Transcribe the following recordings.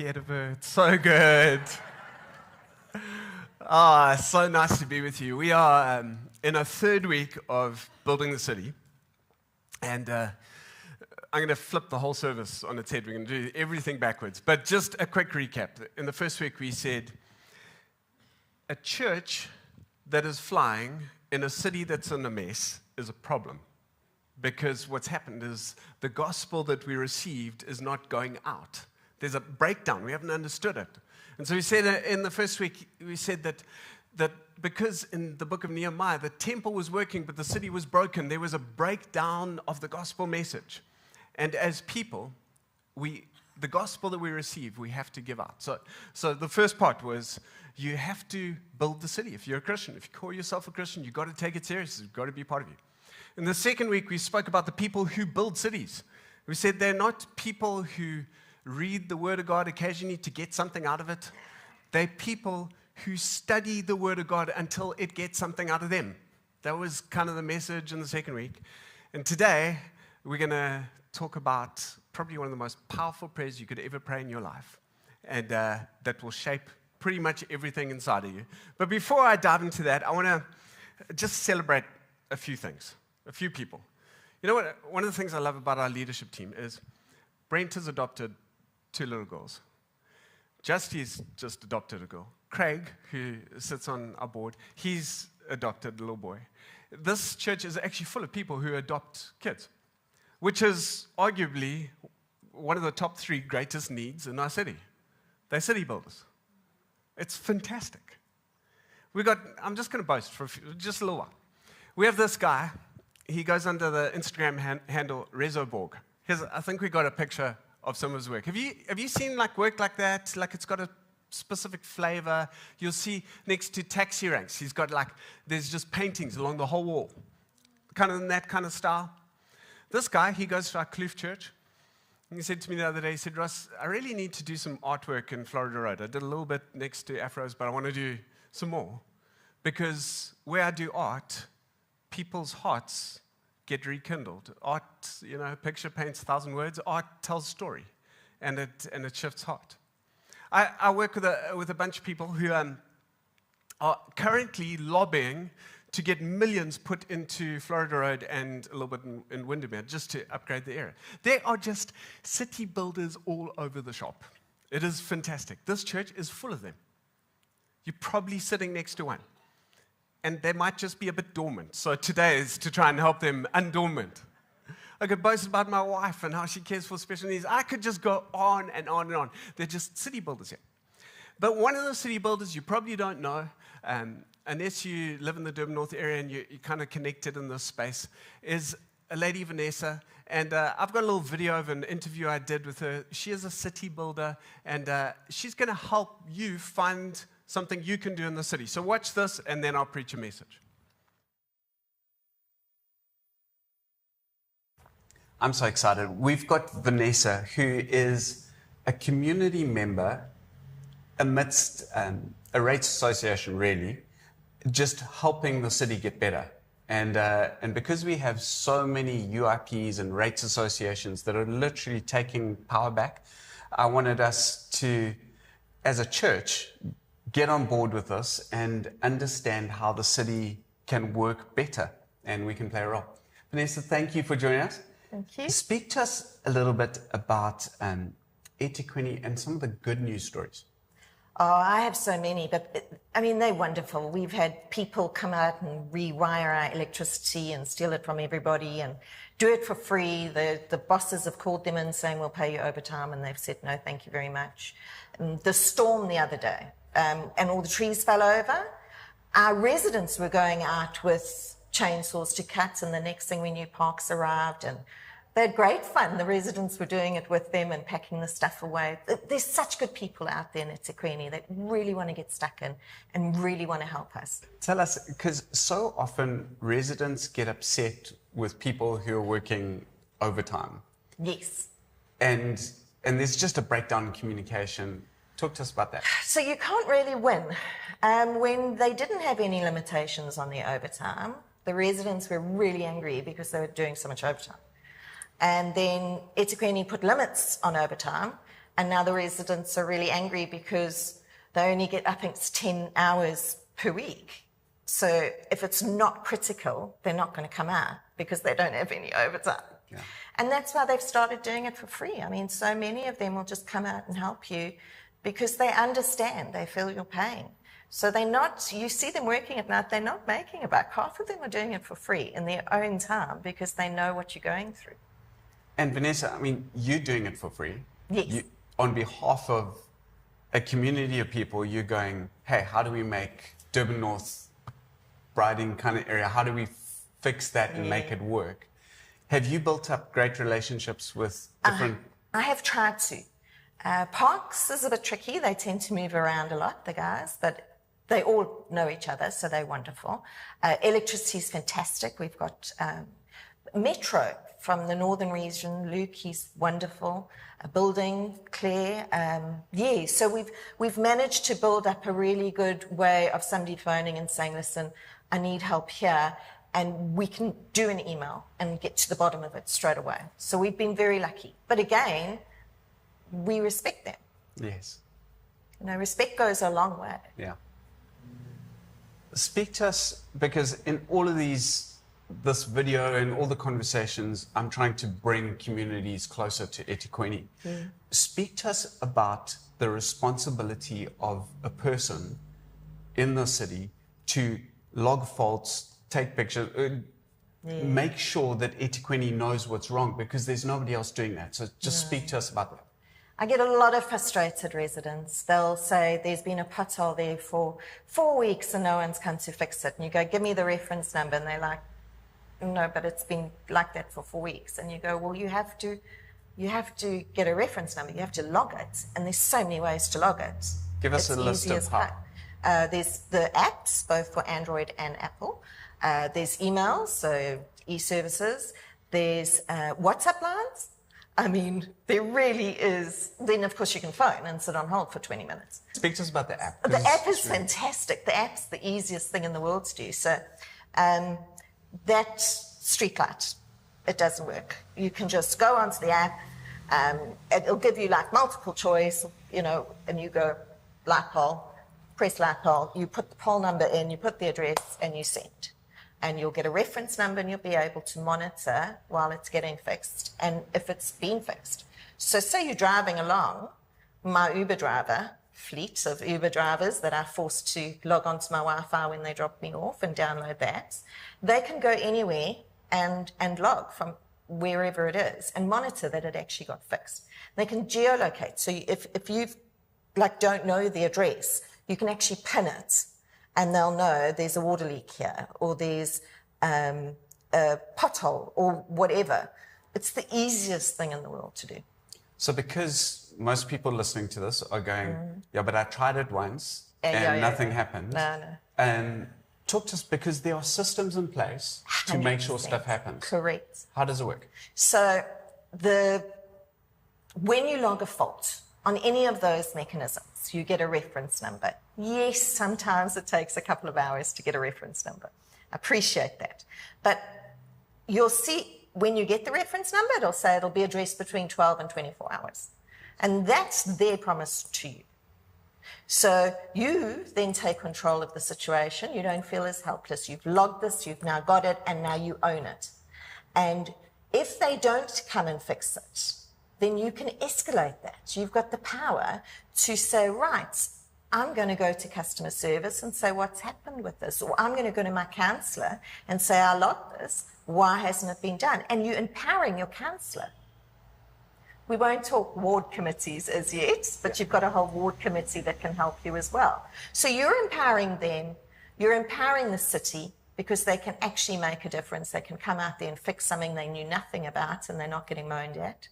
It's so good. So nice to be with you. We are in a third week of building the city, and I'm going to flip the whole service on its head. We're going to do everything backwards. But just a quick recap. In the first week, we said a church that is flying in a city that's in a mess is a problem, because what's happened is the gospel that we received is not going out. There's a breakdown. We haven't understood it. And so we said in the first week, we said that because in the book of Nehemiah, the temple was working, but the city was broken, there was a breakdown of the gospel message. And as people, the gospel that we receive, we have to give out. So the first part was you have to build the city. If you're a Christian, if you call yourself a Christian, you've got to take it seriously. It's got to be part of you. In the second week, we spoke about the people who build cities. We said they're not people who read the Word of God occasionally to get something out of it. They're people who study the Word of God until it gets something out of them. That was kind of the message in the second week. And today, we're going to talk about probably one of the most powerful prayers you could ever pray in your life. And that will shape pretty much everything inside of you. But before I dive into that, I want to just celebrate a few things, a few people. You know what? One of the things I love about our leadership team is Brent has adopted 2 little girls. Justy's just adopted a girl. Craig, who sits on our board, he's adopted a little boy. This church is actually full of people who adopt kids, which is arguably one of the top 3 greatest needs in our city. They're city builders. It's fantastic. I'm just going to boast for just a little while. We have this guy. He goes under the Instagram handle Rezoborg. I think we got a picture of some of his work. Have you seen work like that? Like it's got a specific flavor. You'll see next to taxi ranks, he's got there's just paintings along the whole wall, kind of in that kind of style. This guy, he goes to our Kloof church. And he said to me the other day, he said, Ross, I really need to do some artwork in Florida Road. I did a little bit next to Afro's, but I want to do some more. Because where I do art, people's hearts get rekindled. Art, picture paints 1,000 words. Art tells story, and it shifts heart. I work with a bunch of people who are currently lobbying to get millions put into Florida Road and a little bit in Windermere just to upgrade the area. There are just city builders all over the shop. It is fantastic. This church is full of them. You're probably sitting next to one. And they might just be a bit dormant. So today is to try and help them undormant. I could boast about my wife and how she cares for special needs. I could just go on and on and on. They're just city builders here. But one of the city builders you probably don't know, unless you live in the Durban North area and you're kind of connected in this space, is a lady, Vanessa. And I've got a little video of an interview I did with her. She is a city builder, and she's going to help you find something you can do in the city. So watch this, and then I'll preach a message. I'm so excited. We've got Vanessa, who is a community member amidst a rates association, really, just helping the city get better. And because we have so many UIPs and rates associations that are literally taking power back, I wanted us to, as a church, get on board with us and understand how the city can work better and we can play a role. Vanessa, thank you for joining us. Thank you. Speak to us a little bit about eThekwini and some of the good news stories. Oh, I have so many, but they're wonderful. We've had people come out and rewire our electricity and steal it from everybody and do it for free. The bosses have called them in saying, we'll pay you overtime, and they've said, no, thank you very much. And the storm the other day, and all the trees fell over. Our residents were going out with chainsaws to cut, and the next thing we knew, parks arrived, and they had great fun. The residents were doing it with them and packing the stuff away. There's such good people out there in eThekwini that really want to get stuck in and really want to help us. Tell us, because so often residents get upset with people who are working overtime. Yes. And there's just a breakdown in communication. Talk to us about that. So you can't really win. When they didn't have any limitations on the overtime, the residents were really angry because they were doing so much overtime. And then eThekwini put limits on overtime, And now the residents are really angry because they only get, I think it's 10 hours per week. So if it's not critical, they're not going to come out because they don't have any overtime. Yeah. And that's why they've started doing it for free. I mean, so many of them will just come out and help you because they understand, they feel your pain. So they're not, you see them working at night, they're not making a buck. Half of them are doing it for free in their own time because they know what you're going through. And Vanessa, I mean, you're doing it for free. Yes. On behalf of a community of people, you're going, hey, how do we make Durban North, Briding kind of area, how do we fix that and make it work? Have you built up great relationships with different... I have tried to. Parks is a bit tricky. They tend to move around a lot, the guys, but they all know each other, so they're wonderful. Electricity is fantastic. We've got Metro from the northern region. Luke, he's wonderful. A building, Claire. So we've managed to build up a really good way of somebody phoning and saying, listen, I need help here. And we can do an email and get to the bottom of it straight away. So we've been very lucky. But again, we respect them. Yes. You know, respect goes a long way. Yeah. Speak to us, because in all of this video and all the conversations, I'm trying to bring communities closer to eThekwini. Speak to us about the responsibility of a person in the city to log faults, take pictures, make sure that eThekwini knows what's wrong, because there's nobody else doing that. So just speak to us about that. I get a lot of frustrated residents. They'll say there's been a pothole there for 4 weeks and no one's come to fix it. And you go, give me the reference number. And they're like, no, but it's been like that for 4 weeks. And you go, well, you have to get a reference number. You have to log it. And there's so many ways to log it. Give us a list of how. There's the apps, both for Android and Apple. There's emails, so e-services. There's WhatsApp lines. I mean, there really is. Then, of course, you can phone and sit on hold for 20 minutes. Speak to us about the app. The app is fantastic. The app's the easiest thing in the world to do. So that street light, it doesn't work. You can just go onto the app. It'll give you like multiple choice, you know, and you go light pole, press light pole, you put the pole number in, you put the address, and you send. And you'll get a reference number and you'll be able to monitor while it's getting fixed and if it's been fixed. So say you're driving along, my Uber driver, fleet of Uber drivers that are forced to log onto my Wi-Fi when they drop me off and download that, they can go anywhere and log from wherever it is and monitor that it actually got fixed. They can geolocate. So if you don't know the address, you can actually pin it. And they'll know there's a water leak here, or there's a pothole, or whatever. It's the easiest thing in the world to do. So because most people listening to this are going, yeah, but I tried it once and nothing happened. No. Talk to us, because there are systems in place to make sure stuff happens. Correct. How does it work? So when you log a fault on any of those mechanisms, you get a reference number. Yes, sometimes it takes a couple of hours to get a reference number. I appreciate that. But you'll see when you get the reference number, it'll say it'll be addressed between 12 and 24 hours. And that's their promise to you. So you then take control of the situation. You don't feel as helpless. You've logged this, you've now got it, and now you own it. And if they don't come and fix it, then you can escalate that. You've got the power to say, right, I'm going to go to customer service and say, what's happened with this? Or I'm going to go to my counsellor and say, I logged this. Why hasn't it been done? And you're empowering your counsellor. We won't talk ward committees as yet, but you've got a whole ward committee that can help you as well. So you're empowering them. You're empowering the city because they can actually make a difference. They can come out there and fix something they knew nothing about and they're not getting moaned at.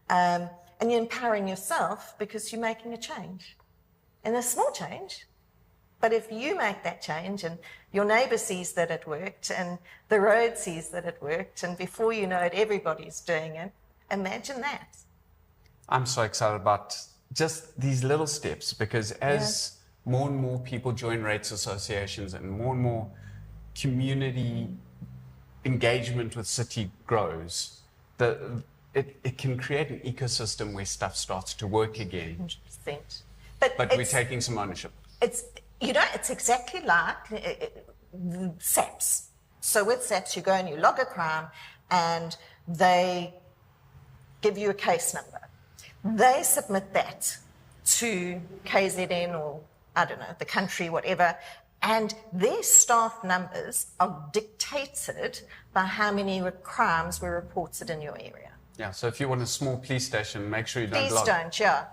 And you're empowering yourself because you're making a change. And a small change. But if you make that change and your neighbour sees that it worked and the road sees that it worked and before you know it, everybody's doing it, imagine that. I'm so excited about just these little steps, because as more and more people join rates associations and more community engagement with city grows, it can create an ecosystem where stuff starts to work again. 100%. But we're taking some ownership. It's exactly like SAPS. So with SAPS, you go and you log a crime, and they give you a case number. They submit that to KZN or, I don't know, the country, whatever, and their staff numbers are dictated by how many crimes were reported in your area. Yeah, so if you want a small police station, make sure you don't log. Please don't, yeah.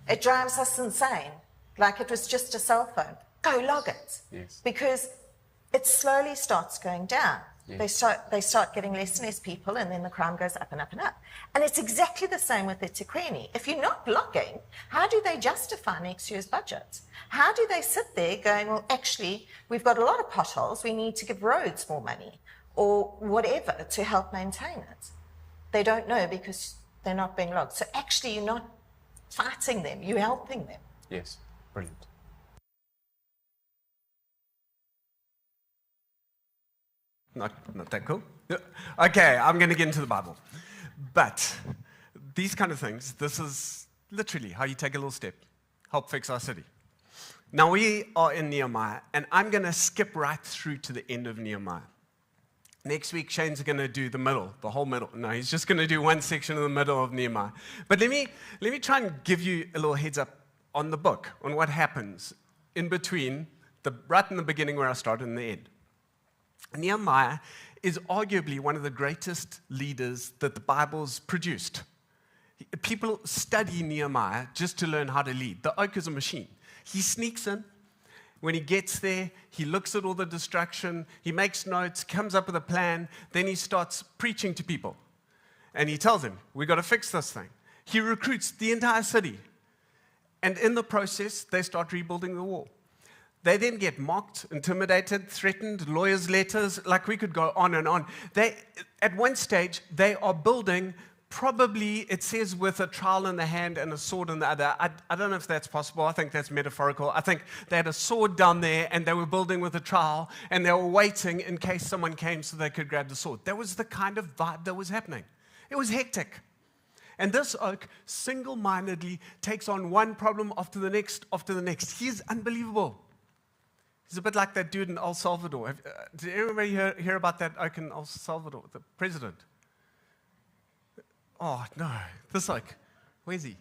It drives us insane. Like it was just a cell phone. Go log it. Yes. Because it slowly starts going down. Yes. They start getting less and less people, and then the crime goes up and up and up. And it's exactly the same with eThekwini. If you're not logging, how do they justify next year's budget? How do they sit there going, well, actually, we've got a lot of potholes, we need to give roads more money, or whatever to help maintain it? They don't know because they're not being logged. So actually, you're not fighting them, you're helping them. Yes, brilliant. Not that cool. Okay, I'm going to get into the Bible. But these kind of things, this is literally how you take a little step, help fix our city. Now we are in Nehemiah, and I'm going to skip right through to the end of Nehemiah. Next week, Shane's going to do the middle, the whole middle. No, he's just going to do one section in the middle of Nehemiah. But let me try and give you a little heads up on the book, on what happens in between, right in the beginning where I started and the end. Nehemiah is arguably one of the greatest leaders that the Bible's produced. People study Nehemiah just to learn how to lead. The oak is a machine. He sneaks in. When he gets there, he looks at all the destruction, he makes notes, comes up with a plan, then he starts preaching to people. And he tells them, we've got to fix this thing. He recruits the entire city. And in the process, they start rebuilding the wall. They then get mocked, intimidated, threatened, lawyers' letters, like we could go on and on. At one stage, they are building, probably, it says, with a trowel in the hand and a sword in the other. I don't know if that's possible. I think that's metaphorical. I think they had a sword down there, and they were building with a trowel, and they were waiting in case someone came so they could grab the sword. That was the kind of vibe that was happening. It was hectic. And this oak single-mindedly takes on one problem after the next, after the next. He's unbelievable. He's a bit like that dude in El Salvador. Did anybody hear about that oak in El Salvador, the president? Oh, no. This oak. Where's he?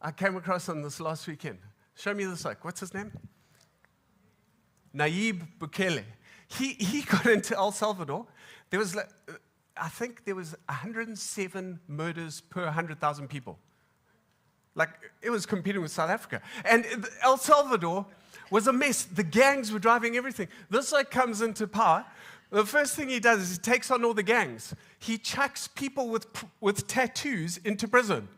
I came across him this last weekend. Show me this oak. What's his name? Nayib Bukele. He got into El Salvador. There was, I think there was 107 murders per 100,000 people. Like, it was competing with South Africa. And El Salvador was a mess. The gangs were driving everything. This guy comes into power. The first thing he does is he takes on all the gangs. He chucks people with tattoos into prison.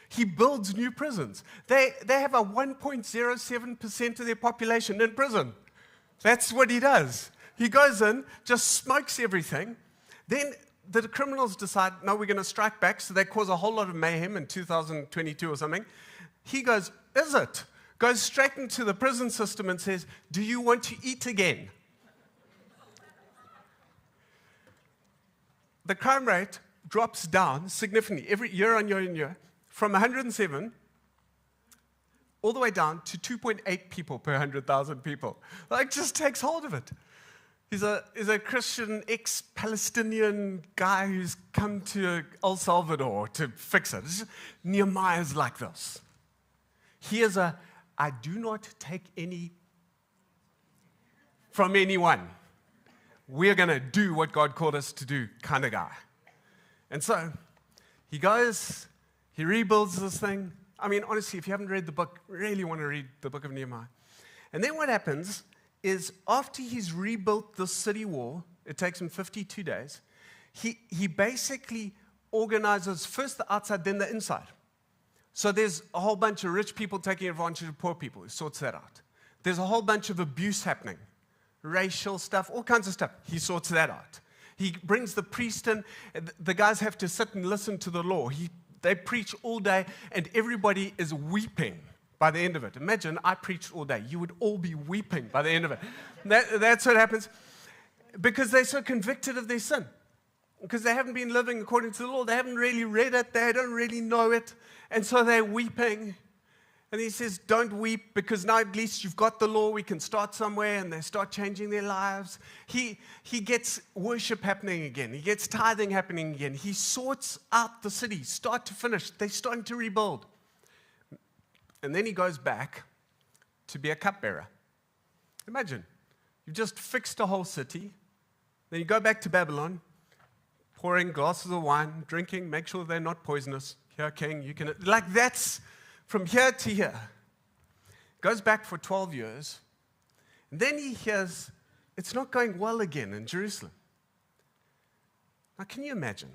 He builds new prisons. They have a 1.07% of their population in prison. That's what he does. He goes in, just smokes everything. Then the criminals decide, no, we're going to strike back. So they cause a whole lot of mayhem in 2022 or something. He goes, is it? Goes straight into the prison system and says, do you want to eat again? The crime rate drops down significantly every year on year on year from 107 all the way down to 2.8 people per 100,000 people. Like, just takes hold of it. He's a Christian ex-Palestinian guy who's come to El Salvador to fix it. Nehemiah's like this. He is I do not take any from anyone. We're going to do what God called us to do kind of guy. And so he goes, he rebuilds this thing. I mean, honestly, if you haven't read the book, really want to read the book of Nehemiah. And then what happens is after he's rebuilt the city wall, it takes him 52 days, he basically organizes first the outside, then the inside. So there's a whole bunch of rich people taking advantage of poor people. He sorts that out. There's a whole bunch of abuse happening, racial stuff, all kinds of stuff. He sorts that out. He brings the priest in. The guys have to sit and listen to the law. They preach all day, and everybody is weeping by the end of it. Imagine I preached all day. You would all be weeping by the end of it. That's what happens because they're so convicted of their sin. because they haven't been living according to the law. They haven't really read it. They don't really know it. And so they're weeping. And he says, don't weep, because now at least you've got the law. We can start somewhere. And they start changing their lives. He gets worship happening again. He gets tithing happening again. He sorts out the city, start to finish. They're starting to rebuild. And then he goes back to be a cupbearer. Imagine, you've just fixed a whole city. Then you go back to Babylon, pouring glasses of wine, drinking, make sure they're not poisonous. Here, king, you can... Like, that's from here to here. Goes back for 12 years. And then he hears it's not going well again in Jerusalem. Now, can you imagine?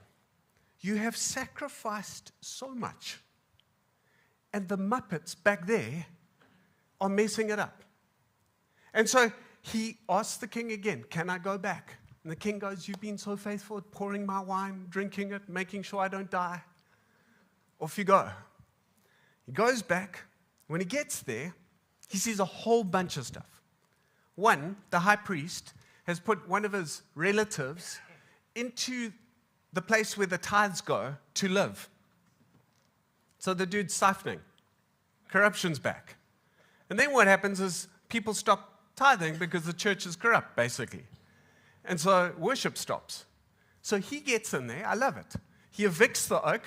You have sacrificed so much, and the Muppets back there are messing it up. And so he asks the king again, can I go back? And the king goes, you've been so faithful at pouring my wine, drinking it, making sure I don't die. Off you go. He goes back. When he gets there, he sees a whole bunch of stuff. One, the high priest has put one of his relatives into the place where the tithes go to live. So the dude's siphoning. Corruption's back. And then what happens is people stop tithing because the church is corrupt, basically. And so worship stops. So he gets in there. I love it. He evicts the oak.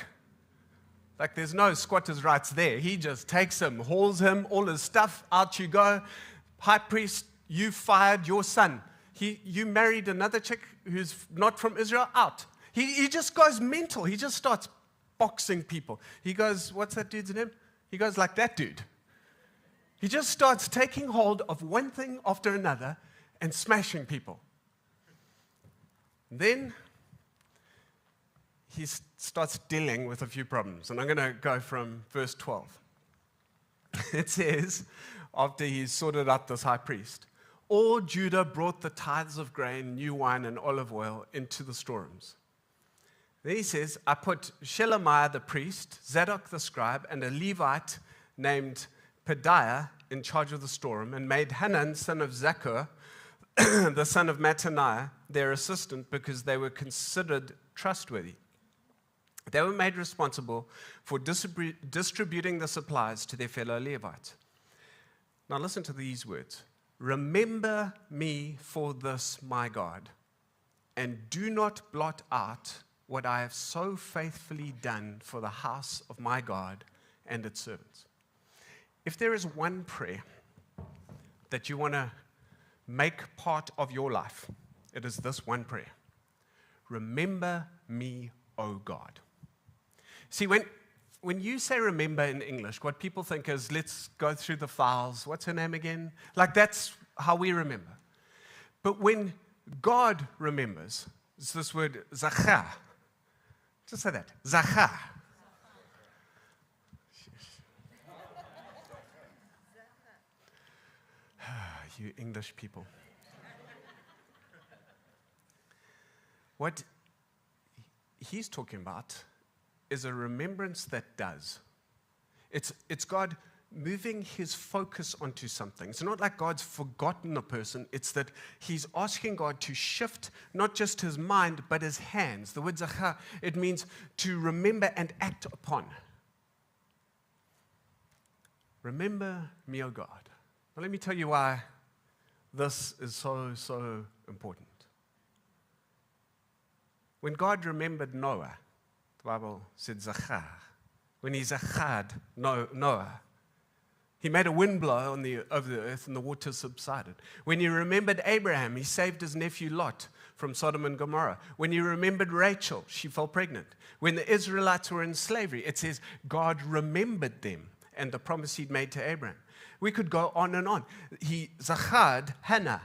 Like, there's no squatter's rights there. He just takes him, hauls him, all his stuff, out you go. High priest, you fired your son. You married another chick who's not from Israel, out. He just goes mental. He just starts boxing people. He goes, what's that dude's name? He goes like that dude. He just starts taking hold of one thing after another and smashing people. Then he starts dealing with a few problems. And I'm going to go from verse 12. It says, after he's sorted out this high priest, all Judah brought the tithes of grain, new wine, and olive oil into the storerooms. Then he says, I put Shelemiah the priest, Zadok the scribe, and a Levite named Pedaiah in charge of the storeroom, and made Hanan, son of Zaccur, the son of Mattaniah, their assistant, because they were considered trustworthy. They were made responsible for distributing the supplies to their fellow Levites. Now listen to these words. Remember me for this, my God, and do not blot out what I have so faithfully done for the house of my God and its servants. If there is one prayer that you want to make part of your life, it is this one prayer. Remember me, O God. See, when you say remember in English, what people think is, let's go through the files. What's her name again? Like, that's how we remember. But when God remembers, it's this word, zachar. Just say that, zachar. You English people. What he's talking about is a remembrance that does. It's God moving his focus onto something. It's not like God's forgotten a person. It's that he's asking God to shift not just his mind, but his hands. The word zachar, it means to remember and act upon. Remember me, O God. Well, let me tell you why this is so important. When God remembered Noah, the Bible said zachar. When he zachared Noah, he made a wind blow over the earth and the waters subsided. When he remembered Abraham, he saved his nephew Lot from Sodom and Gomorrah. When he remembered Rachel, she fell pregnant. When the Israelites were in slavery, it says God remembered them and the promise he'd made to Abraham. We could go on and on. He zachared Hannah,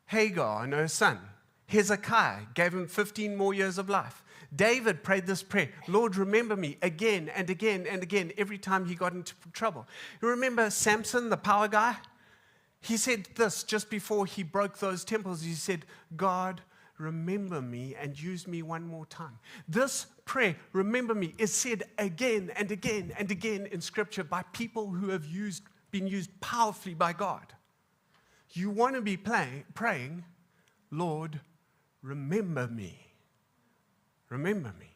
Hagar and her son. Hezekiah gave him 15 more years of life. David prayed this prayer, Lord, remember me again and again and again every time he got into trouble. You remember Samson, the power guy? He said this just before he broke those temples. He said, God, remember me and use me one more time. This prayer, remember me, is said again and again and again in Scripture by people who have been used powerfully by God. You want to be praying, Lord, remember me remember me.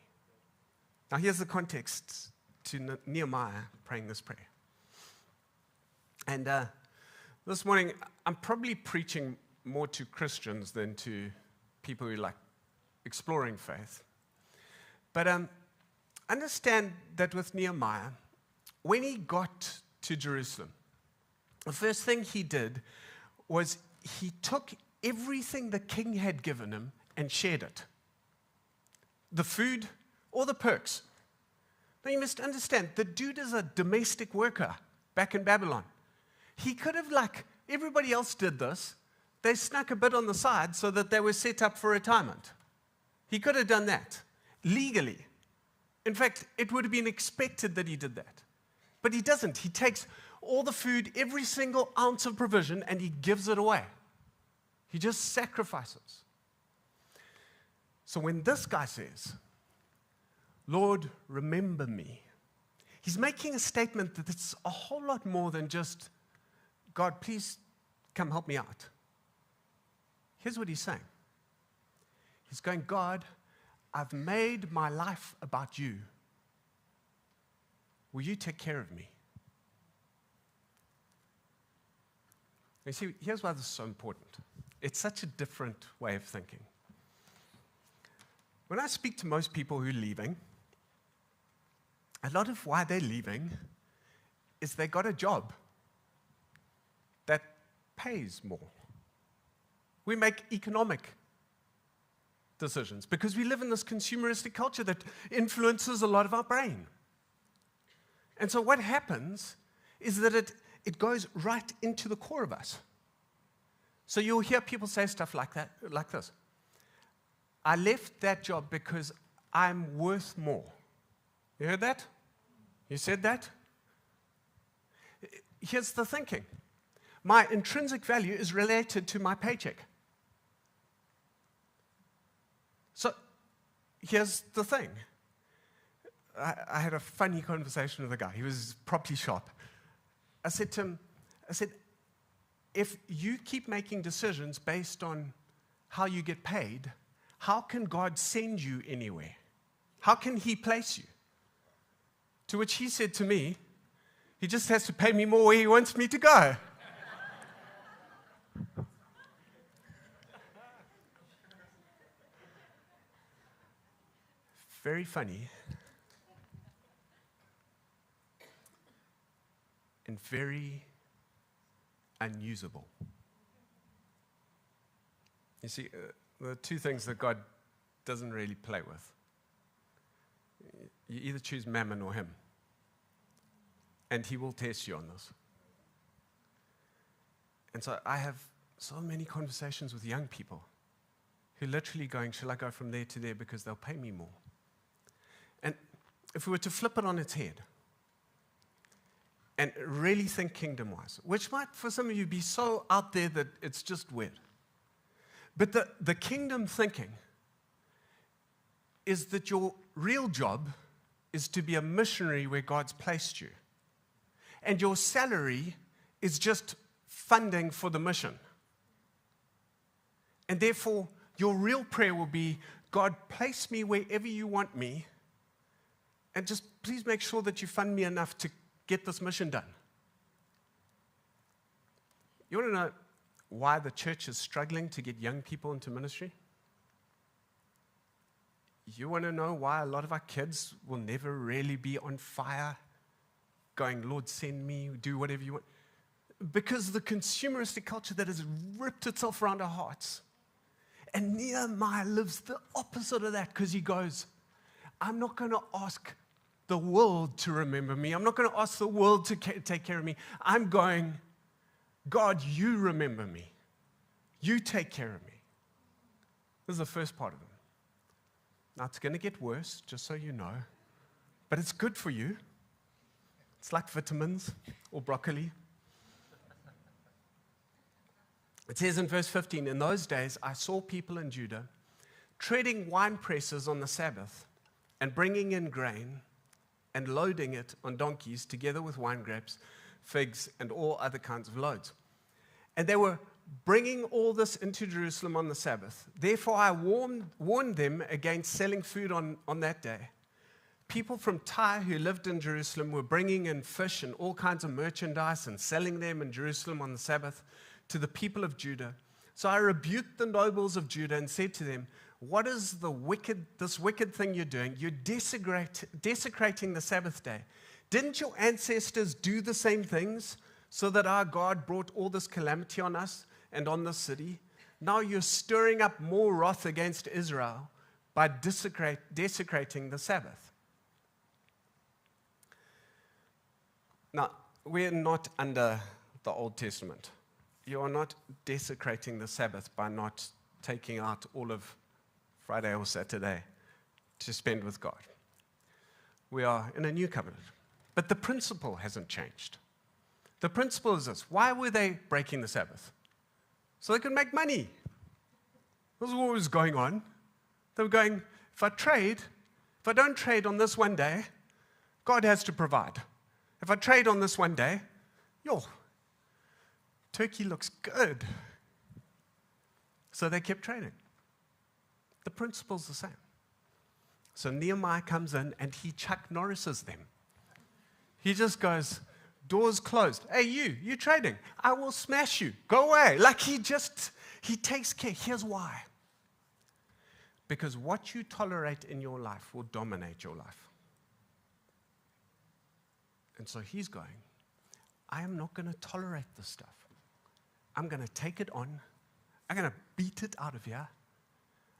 Now, here's the context to Nehemiah praying this prayer. And this morning, I'm probably preaching more to Christians than to people who like exploring faith. But understand that with Nehemiah, when he got to Jerusalem, the first thing he did was he took everything the king had given him and shared it. The food or the perks. Now you must understand, the dude is a domestic worker back in Babylon. He could have, like everybody else did this, they snuck a bit on the side so that they were set up for retirement. He could have done that legally. In fact, it would have been expected that he did that. But he doesn't. He takes all the food, every single ounce of provision, and he gives it away. He just sacrifices. So when this guy says, Lord, remember me, he's making a statement that it's a whole lot more than just, God, please come help me out. Here's what he's saying. He's going, God, I've made my life about you. Will you take care of me? You see, here's why this is so important. It's such a different way of thinking. When I speak to most people who are leaving, a lot of why they're leaving is they got a job that pays more. We make economic decisions because we live in this consumeristic culture that influences a lot of our brain. And so what happens is that it goes right into the core of us. So you'll hear people say stuff like that, like this. I left that job because I'm worth more. You heard that? You said that? Here's the thinking. My intrinsic value is related to my paycheck. So here's the thing. I had a funny conversation with a guy. He was properly sharp. I said to him, if you keep making decisions based on how you get paid, how can God send you anywhere? How can he place you? To which he said to me, he just has to pay me more where he wants me to go. Very funny. And very unusable. You see, there are two things that God doesn't really play with. You either choose mammon or him. And he will test you on this. And so I have so many conversations with young people who are literally going, shall I go from there to there because they'll pay me more? And if we were to flip it on its head and really think kingdom-wise, which might for some of you be so out there that it's just weird. But the kingdom thinking is that your real job is to be a missionary where God's placed you. And your salary is just funding for the mission. And therefore, your real prayer will be, God, place me wherever you want me, and just please make sure that you fund me enough to get this mission done. You want to know why the church is struggling to get young people into ministry? You want to know why a lot of our kids will never really be on fire, going, Lord, send me, do whatever you want? Because the consumeristic culture that has ripped itself around our hearts. And Nehemiah lives the opposite of that because he goes, I'm not going to ask the world to remember me. I'm not going to ask the world to take care of me. I'm going, God, you remember me. You take care of me. This is the first part of it. Now, it's going to get worse, just so you know. But it's good for you. It's like vitamins or broccoli. It says in verse 15, in those days I saw people in Judah treading wine presses on the Sabbath and bringing in grain and loading it on donkeys together with wine grapes, figs, and all other kinds of loads. And they were bringing all this into Jerusalem on the Sabbath. Therefore, I warned them against selling food on that day. People from Tyre who lived in Jerusalem were bringing in fish and all kinds of merchandise and selling them in Jerusalem on the Sabbath to the people of Judah. So I rebuked the nobles of Judah and said to them, what is this wicked thing you're doing? You're desecrating the Sabbath day. Didn't your ancestors do the same things so that our God brought all this calamity on us and on this city? Now you're stirring up more wrath against Israel by desecrating the Sabbath. Now, we're not under the Old Testament. You are not desecrating the Sabbath by not taking out all of Friday or Saturday to spend with God. We are in a new covenant. But the principle hasn't changed. The principle is this. Why were they breaking the Sabbath? So they could make money. This is what was going on. They were going, if I don't trade on this one day, God has to provide. If I trade on this one day, turkey looks good. So they kept trading. The principle's the same. So Nehemiah comes in and he Chuck Norrises them. He just goes, doors closed. Hey, you trading. I will smash you. Go away. Like he takes care. Here's why. Because what you tolerate in your life will dominate your life. And so he's going, I am not going to tolerate this stuff. I'm going to take it on. I'm going to beat it out of here.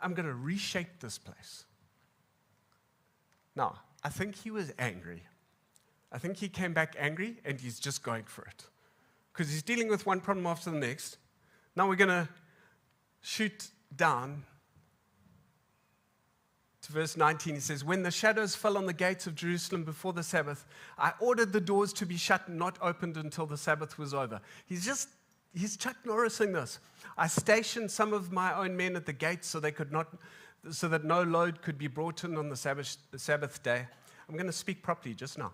I'm going to reshape this place. Now, I think he was angry. I think he came back angry and he's just going for it. Because he's dealing with one problem after the next. Now we're going to shoot down to verse 19. He says, when the shadows fell on the gates of Jerusalem before the Sabbath, I ordered the doors to be shut and not opened until the Sabbath was over. He's Chuck Norrising this. I stationed some of my own men at the gates so that no load could be brought in on the Sabbath day. I'm going to speak properly just now.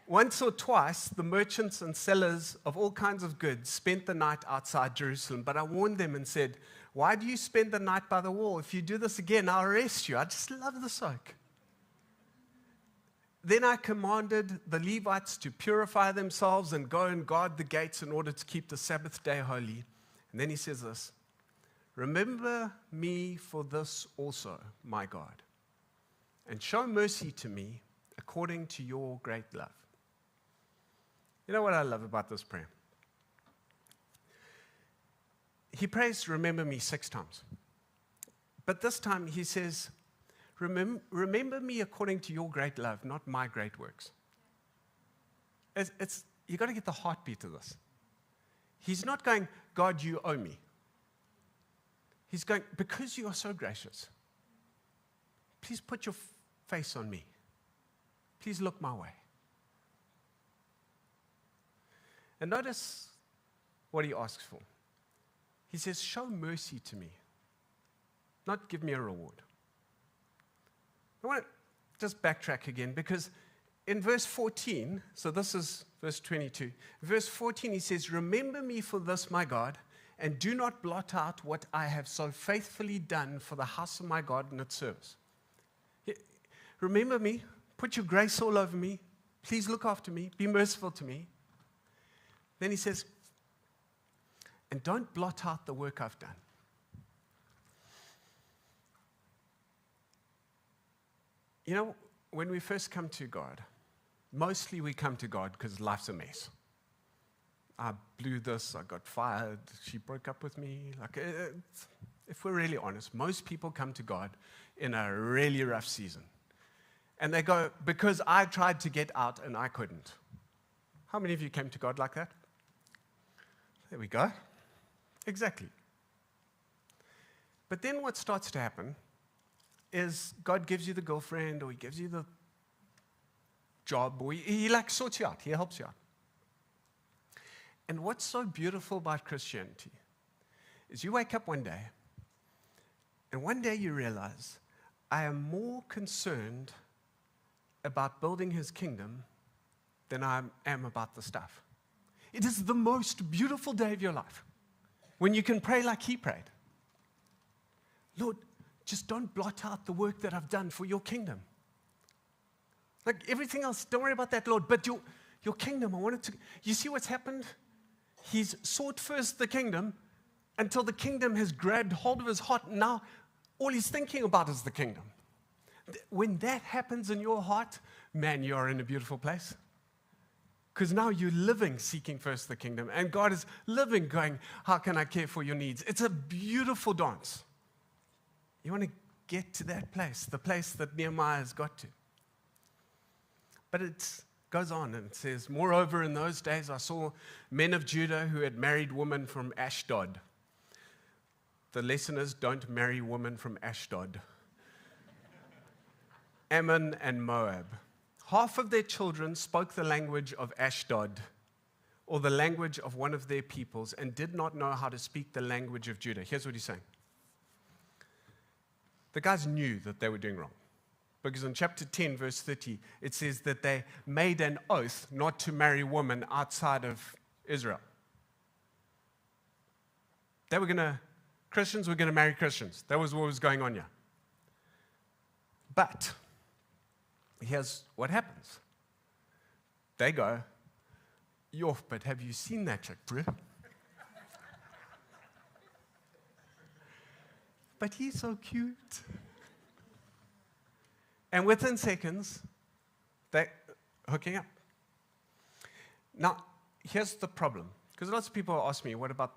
Once or twice, the merchants and sellers of all kinds of goods spent the night outside Jerusalem, but I warned them and said, why do you spend the night by the wall? If you do this again, I'll arrest you. I just love the soak. Then I commanded the Levites to purify themselves and go and guard the gates in order to keep the Sabbath day holy. And then he says this, remember me for this also, my God, and show mercy to me according to your great love. You know what I love about this prayer? He prays, remember me 6 times. But this time he says, remember me according to your great love, not my great works. You've got to get the heartbeat of this. He's not going, God, you owe me. He's going, because you are so gracious, please put your face on me. Please look my way. And notice what he asks for. He says, show mercy to me, not give me a reward. I want to just backtrack again because in verse 14, so this is verse 22, verse 14 he says, remember me for this, my God, and do not blot out what I have so faithfully done for the house of my God and its service. Remember me, put your grace all over me, please look after me, be merciful to me. Then he says, and don't blot out the work I've done. You know, when we first come to God, mostly we come to God because life's a mess. I blew this, I got fired, she broke up with me. If we're really honest, most people come to God in a really rough season. And they go, because I tried to get out and I couldn't. How many of you came to God like that? There we go. Exactly. But then what starts to happen is God gives you the girlfriend or he gives you the job or he sorts you out. He helps you out. And what's so beautiful about Christianity is you wake up one day and one day you realize I am more concerned about building his kingdom than I am about the stuff. It is the most beautiful day of your life. when you can pray like he prayed? Lord, just don't blot out the work that I've done for your kingdom. Like everything else, don't worry about that, Lord. But your kingdom, I want it to. You see what's happened? He's sought first the kingdom until the kingdom has grabbed hold of his heart. And now all he's thinking about is the kingdom. When that happens in your heart, man, you are in a beautiful place. Because now you're living seeking first the kingdom. And God is living going, how can I care for your needs? It's a beautiful dance. You want to get to that place, the place that Nehemiah has got to. But it goes on and it says, moreover, in those days I saw men of Judah who had married women from Ashdod. The lesson is, don't marry women from Ashdod. Ammon and Moab. Half of their children spoke the language of Ashdod, or the language of one of their peoples, and did not know how to speak the language of Judah. Here's what he's saying. The guys knew that they were doing wrong. Because in chapter 10, verse 30, it says that they made an oath not to marry women outside of Israel. Christians were going to marry Christians. That was what was going on here. But here's what happens. They go, yo, but have you seen that chick, bro? But he's so cute. And within seconds, they're hooking up. Now, here's the problem. Because lots of people ask me, what about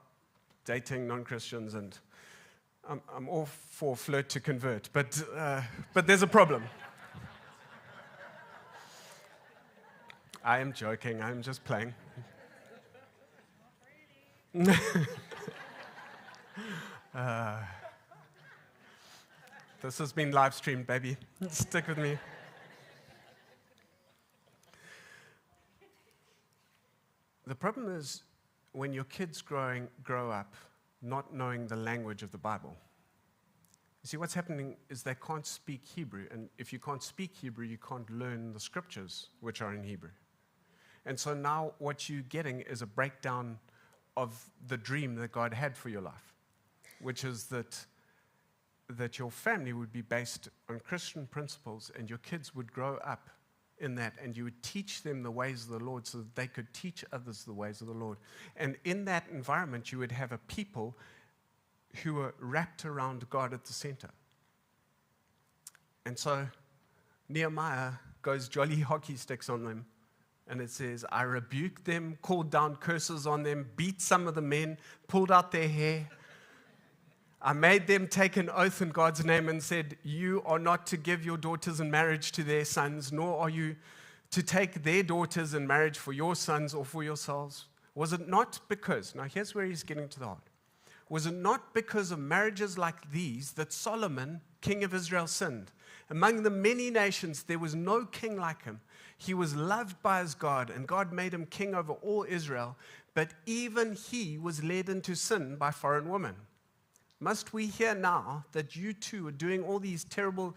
dating non-Christians? And I'm all for flirt to convert, but there's a problem. I am joking. I'm just playing. This has been live streamed, baby. Stick with me. The problem is when your kids grow up not knowing the language of the Bible. You see, what's happening is they can't speak Hebrew. And if you can't speak Hebrew, you can't learn the scriptures, which are in Hebrew. And so now what you're getting is a breakdown of the dream that God had for your life, which is that your family would be based on Christian principles and your kids would grow up in that, and you would teach them the ways of the Lord so that they could teach others the ways of the Lord. And in that environment, you would have a people who were wrapped around God at the center. And so Nehemiah goes jolly hockey sticks on them, and it says, I rebuked them, called down curses on them, beat some of the men, pulled out their hair. I made them take an oath in God's name and said, you are not to give your daughters in marriage to their sons, nor are you to take their daughters in marriage for your sons or for yourselves. Was it not because, now here's where he's getting to the heart. Was it not because of marriages like these that Solomon, king of Israel, sinned? Among the many nations, there was no king like him. He was loved by his God, and God made him king over all Israel. But even he was led into sin by foreign women. Must we hear now that you too are doing all this terrible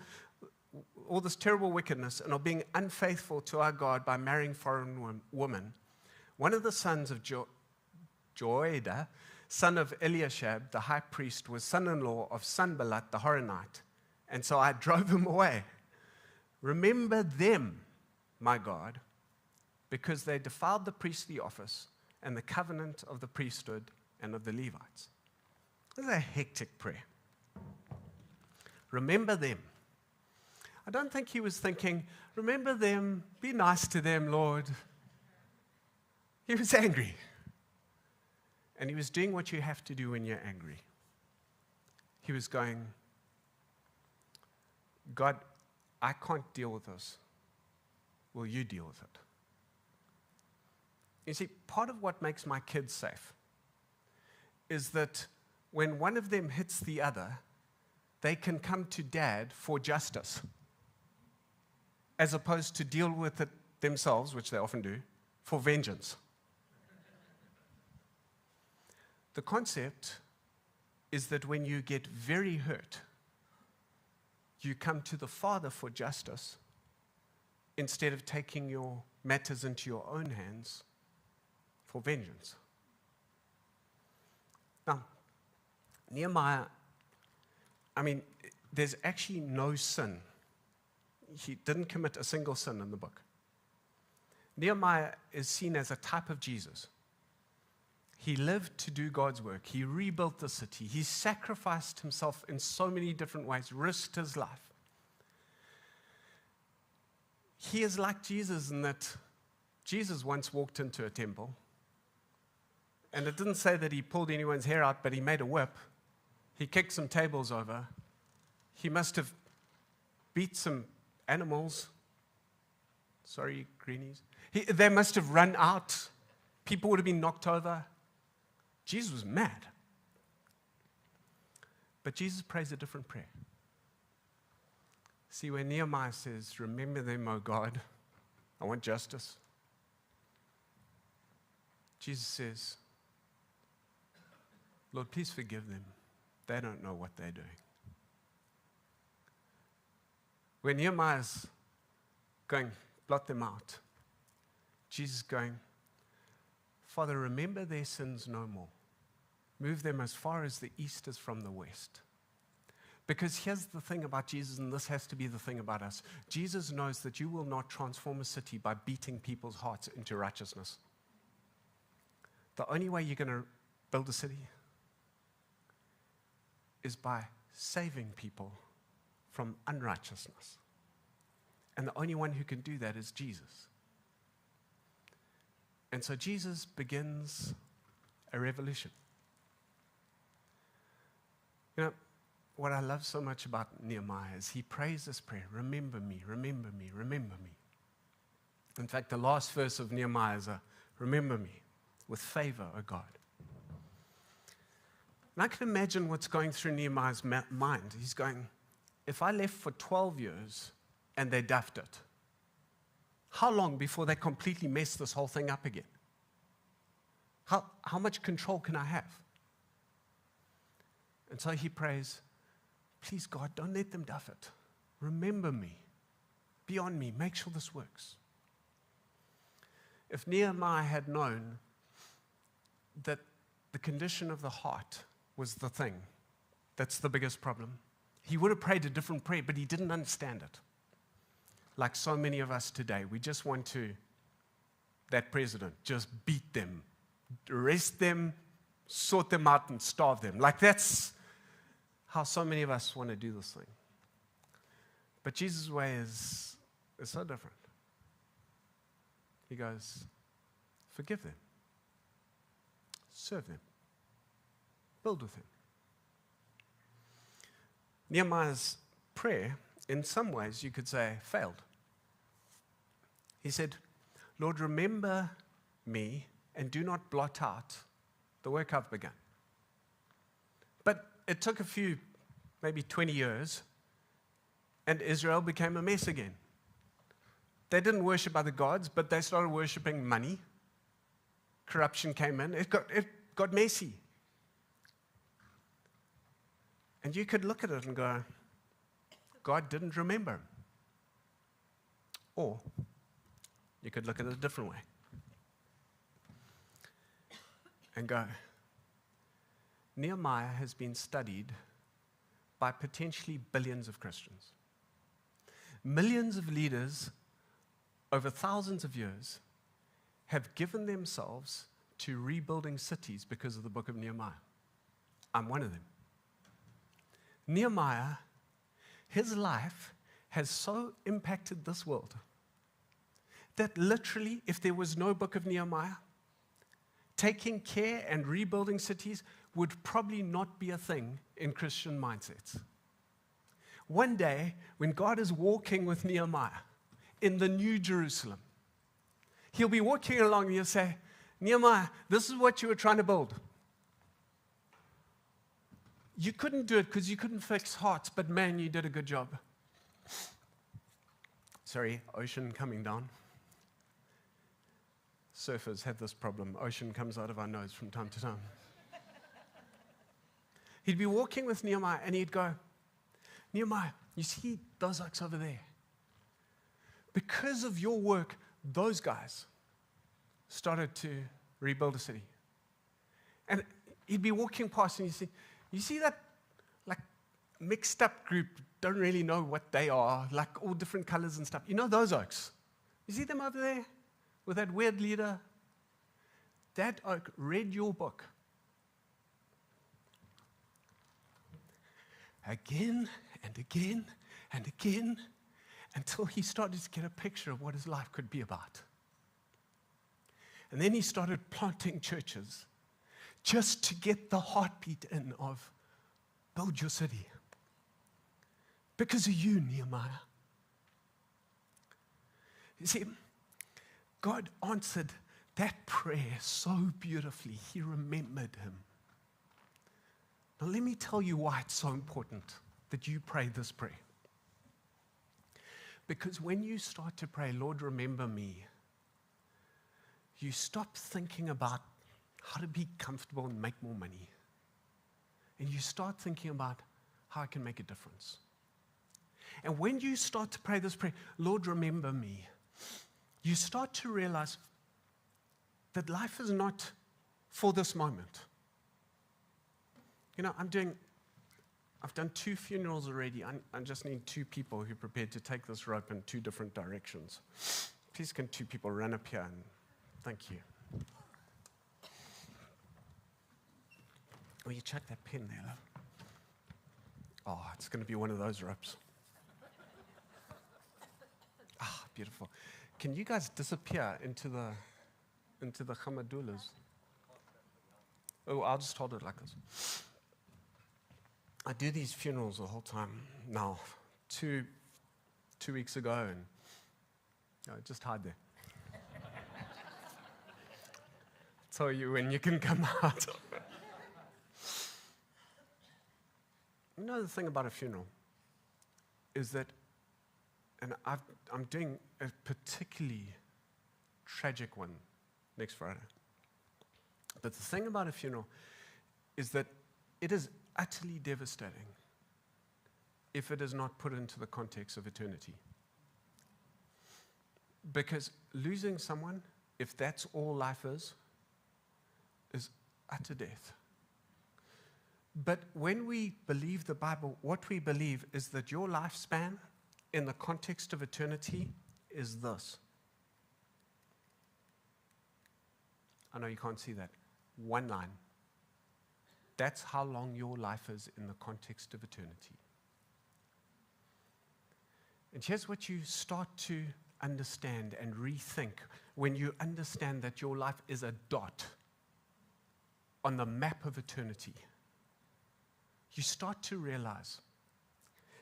wickedness and are being unfaithful to our God by marrying foreign women? One of the sons of Joiada, son of Eliashab, the high priest, was son-in-law of Sanballat the Horonite, and so I drove him away. Remember them, my God, because they defiled the priestly office and the covenant of the priesthood and of the Levites. This is a hectic prayer. Remember them. I don't think he was thinking, remember them, be nice to them, Lord. He was angry. And he was doing what you have to do when you're angry. He was going, God, I can't deal with this. Will you deal with it? You see, part of what makes my kids safe is that when one of them hits the other, they can come to dad for justice, as opposed to deal with it themselves, which they often do, for vengeance. The concept is that when you get very hurt, you come to the Father for justice instead of taking your matters into your own hands for vengeance. Now, Nehemiah, I mean, there's actually no sin. He didn't commit a single sin in the book. Nehemiah is seen as a type of Jesus. He lived to do God's work. He rebuilt the city. He sacrificed himself in so many different ways, risked his life. He is like Jesus in that Jesus once walked into a temple, and it didn't say that he pulled anyone's hair out, but he made a whip. He kicked some tables over. He must have beat some animals. Sorry, greenies. They must have run out. People would have been knocked over. Jesus was mad. But Jesus prays a different prayer. See, when Nehemiah says, "Remember them, O God, I want justice," Jesus says, "Lord, please forgive them. They don't know what they're doing." When Nehemiah's going, blot them out, Jesus is going, "Father, remember their sins no more. Move them as far as the east is from the west." Because here's the thing about Jesus, and this has to be the thing about us. Jesus knows that you will not transform a city by beating people's hearts into righteousness. The only way you're going to build a city is by saving people from unrighteousness. And the only one who can do that is Jesus. And so Jesus begins a revolution. You know, what I love so much about Nehemiah is he prays this prayer, "Remember me, remember me, remember me." In fact, the last verse of Nehemiah is "Remember me with favor, O God." And I can imagine what's going through Nehemiah's mind. He's going, if I left for 12 years and they duffed it, how long before they completely mess this whole thing up again? How much control can I have? And so he prays, "Please, God, don't let them duff it. Remember me. Be on me. Make sure this works." If Nehemiah had known that the condition of the heart was the thing that's the biggest problem, he would have prayed a different prayer, but he didn't understand it. Like so many of us today, we just want to, that president, just beat them, arrest them, sort them out, and starve them. Like that's how so many of us want to do this thing. But Jesus' way is so different. He goes, forgive them, serve them, build with them. Nehemiah's prayer, in some ways, you could say, failed. He said, "Lord, remember me and do not blot out the work I've begun." But it took a few, maybe 20 years, and Israel became a mess again. They didn't worship other gods, but they started worshiping money. Corruption came in. It got messy. And you could look at it and go, God didn't remember. Or you could look at it a different way and go, Nehemiah has been studied by potentially billions of Christians. Millions of leaders over thousands of years have given themselves to rebuilding cities because of the book of Nehemiah. I'm one of them. Nehemiah, his life has so impacted this world that literally, if there was no book of Nehemiah, taking care and rebuilding cities would probably not be a thing in Christian mindsets. One day, when God is walking with Nehemiah in the New Jerusalem, he'll be walking along and he'll say, Nehemiah, this is what you were trying to build. You couldn't do it because you couldn't fix hearts, but man, you did a good job. Sorry, ocean coming down. Surfers have this problem. Ocean comes out of our nose from time to time. He'd be walking with Nehemiah and he'd go, Nehemiah, you see those oaks over there? Because of your work, those guys started to rebuild a city. And he'd be walking past and he'd say, You see that, like, mixed up group, don't really know what they are, like all different colors and stuff. You know those oaks? You see them over there with that weird leader? That oak read your book. Again and again and again, until he started to get a picture of what his life could be about. And then he started planting churches just to get the heartbeat in of build your city. Because of you, Nehemiah. You see, God answered that prayer so beautifully. He remembered him. Now, let me tell you why it's so important that you pray this prayer. Because when you start to pray, Lord, remember me, you stop thinking about how to be comfortable and make more money. And you start thinking about how I can make a difference. And when you start to pray this prayer, Lord, remember me, you start to realize that life is not for this moment. You know, I've done 2 funerals already. I just need 2 people who are prepared to take this rope in 2 different directions. Please can 2 people run up here and thank you. Will you chuck that pen there, love? Oh, it's going to be one of those ropes. Ah, beautiful. Can you guys disappear into the chamadulas? Oh, I'll just hold it like this. I do these funerals the whole time now. 2 weeks ago, and just hide there. Tell you when you can come out. You know the thing about a funeral is that, and I'm doing a particularly tragic one next Friday. But the thing about a funeral is that it is utterly devastating if it is not put into the context of eternity. Because losing someone, if that's all life is utter death. But when we believe the Bible, what we believe is that your lifespan in the context of eternity is this. I know you can't see that. 1 line. That's how long your life is in the context of eternity. And here's what you start to understand and rethink when you understand that your life is a dot on the map of eternity. You start to realize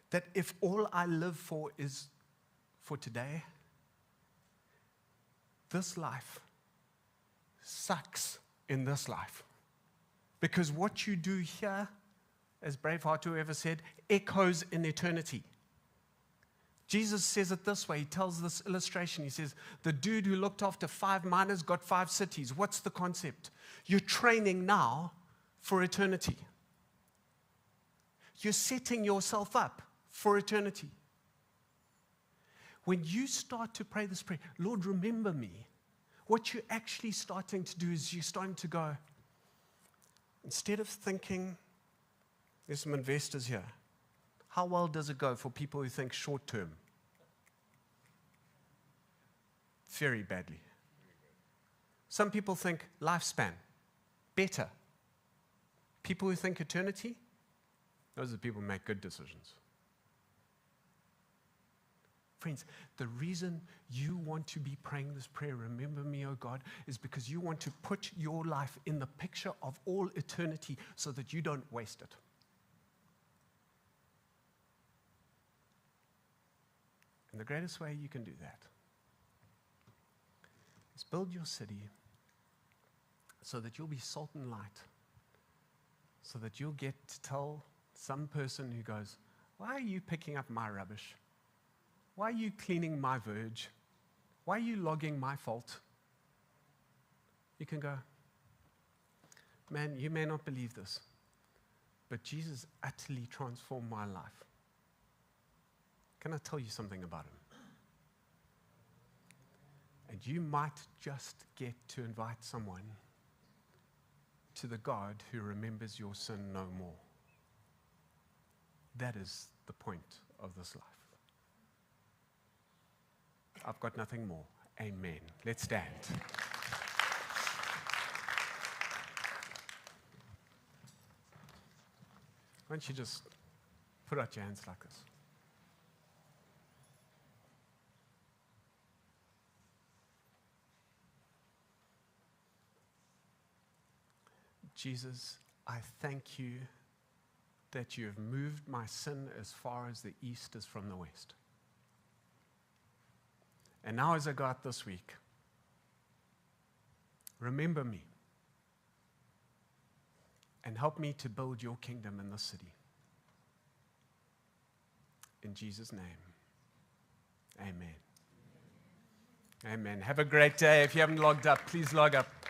that if all I live for is for today, this life sucks in this life. Because what you do here, as Braveheart whoever said, echoes in eternity. Jesus says it this way. He tells this illustration. He says, the dude who looked after 5 miners got 5 cities. What's the concept? You're training now for eternity. You're setting yourself up for eternity. When you start to pray this prayer, Lord, remember me, what you're actually starting to do is you're starting to go, instead of thinking, there's some investors here, how well does it go for people who think short term? Very badly. Some people think lifespan, better. People who think eternity, those are the people who make good decisions. Friends, the reason you want to be praying this prayer, remember me, oh God, is because you want to put your life in the picture of all eternity so that you don't waste it. And the greatest way you can do that is build your city so that you'll be salt and light, so that you'll get to tell some person who goes, why are you picking up my rubbish? Why are you cleaning my verge? Why are you logging my fault? You can go, man, you may not believe this, but Jesus utterly transformed my life. Can I tell you something about him? And you might just get to invite someone to the God who remembers your sin no more. That is the point of this life. I've got nothing more. Amen. Let's stand. Why don't you just put out your hands like this? Jesus, I thank you that you have moved my sin as far as the east is from the west. And now as I go out this week, remember me and help me to build your kingdom in this city. In Jesus' name, amen. Amen. Have a great day. If you haven't logged up, please log up.